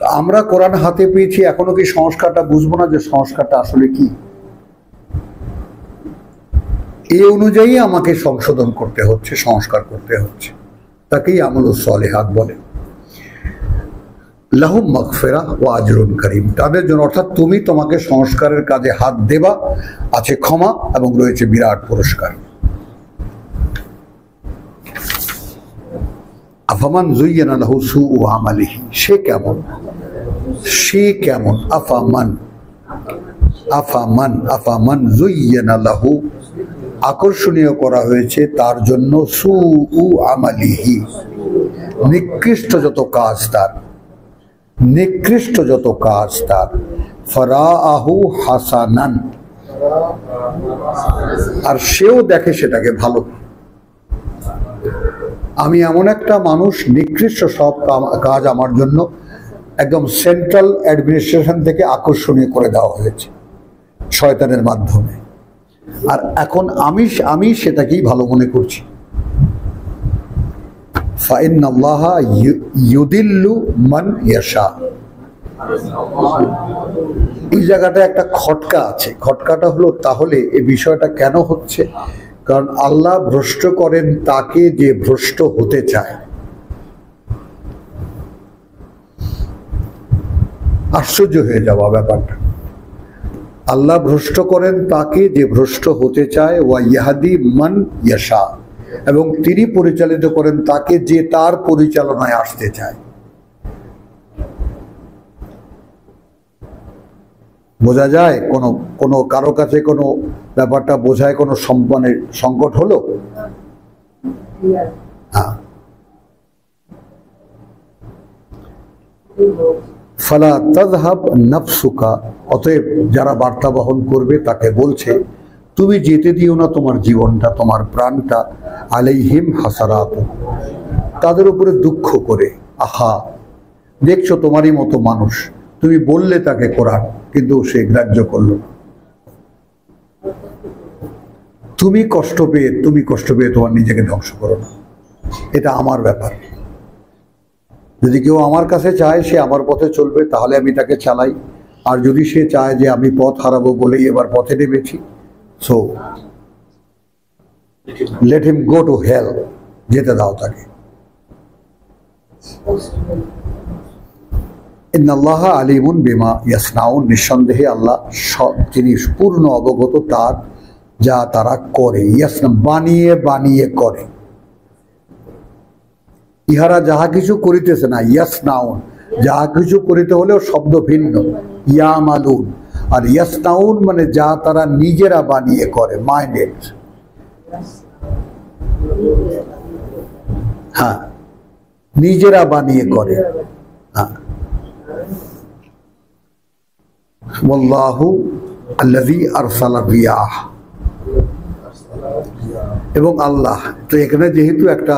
[SPEAKER 1] আমরা কোরআন হাতে পেয়েছি, এখনো কি সংস্কারটা বুঝবো না যে সংস্কারটা আসলে কি? এই অনুযায়ী আমাকে সংশোধন করতে হচ্ছে, সংস্কার করতে হচ্ছে, তাকেই আমলুস সলিহাত বলে। লাহুম মাগফিরাহ ওয়া আজরুন কারীম, তাদের জন্য, অর্থাৎ তুমি তোমাকে সংস্কারের কাজে হাত দেবা, আছে ক্ষমা এবং রয়েছে বিরাট পুরস্কার। আফামান যুয়্যিনা লাহু সুউ আমালিহি, সে কেমন, সে কেমন, আফামান আফামান আফামান যুয়্যিনা লাহু, আকর্ষণীয় করা হয়েছে তার জন্য, সুউ আমালিহি, নিকৃষ্ট যত কাজ তার, নিকৃষ্ট যত কাজ তার, ফারাআহু হাসানান, আর সেও দেখে সেটাকে ভালো। আমি এমন একটা মানুষ, নিকৃষ্ট সব কাজ আমার জন্য একদম সেন্ট্রাল অ্যাডমিনিস্ট্রেশন থেকে আকর্ষণীয় করে দেওয়া হয়েছে শয়তানের মাধ্যমে, আর এখন আমি সেটাকেই ভালো মনে করছি। ফাইন্নাল্লাহা ইউদিল্লু মান ইয়াশা, এই জায়গাটা একটা খটকা আছে। খটকাটা হলো, তাহলে এই বিষয়টা কেন হচ্ছে? কারণ আল্লাহ ভ্রষ্ট করেন তাকে যে ভ্রষ্ট হতে চায়। আশ্চর্য হয়ে যাওয়া ব্যাপারটা, আল্লাহ ভ্রষ্ট করেন তাকে যে ভ্রষ্ট হতে চায়, ওয়া ইয়াহদি মান ইয়াশা, এবং তিনি পরিচালিত করেন তাকে যে তার পরিচালনায় আসতে চায়। বোঝা যায় কোনো কারো কাছে কোনো ব্যাপারটা বোঝায় কোনো সম্মানের সংকট হলো? হ্যাঁ। ফালা তাযহাব নাফসুকা, অতএব যারা বার্তা বহন করবে তাকে বলছে তুমি যেতে দিও না তোমার জীবনটা, তোমার প্রাণটা, আলাইহিম হাসারাত, তাদের উপরে দুঃখ করে। আহা, দেখছো তোমারই মতো মানুষ, তুমি বললে তাকে কোরআন, কিন্তু সে গ্রাহ্য করলো না। তুমি কষ্ট পেয়ে তোমার নিজেকে ধ্বংস করো না, এটা আমার ব্যাপার। যদি কেউ আমার কাছে চায় সে আমার পথে চলবে, তাহলে আমি তাকে চালাই। আর যদি সে চায় যে আমি পথ হারাবো বলেই এবার পথে নেমেছি, so let him go to hell, যেতে দাও তাকে। ইন্নাল্লাহা আলিমুন বিমা ইয়াসনাউন, নিঃসন্দেহে আল্লাহ তিনি পূর্ণ অবগত তার যা তারা করে। ইয়াসনা, বানিয়ে বানিয়ে করে। ইহারা যাহা কিছু করিতেছে না, ইয়াসনাউন, যাহা কিছু করিতে হলেও শব্দ ভিন্ন, ইয়ামালুন। আর ইয়াসনাউন মানে যা তারা নিজেরা বানিয়ে করে, মাইন্ডেড। হ্যাঁ, নিজেরা বানিয়ে করে। হ্যাঁ, ওয়াল্লাহু আল্লাযী আরসালা রিয়াহ, এবং আল্লাহ। তো এখানে যেহেতু একটা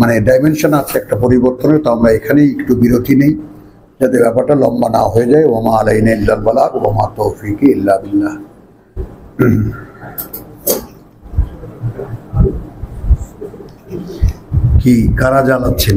[SPEAKER 1] মানে ডাইমেনশন আছে, একটা পরিবর্তনের, তো আমরা এখানেই একটু বিরতি নেই যাতে ব্যাপারটা লম্বা না হয়ে যায়। ওমা আলাইনা ইল্লাল বালাগ ওমা তৌফিকি ইল্লা বিল্লাহ। কি কারা জ্বালাচ্ছেন?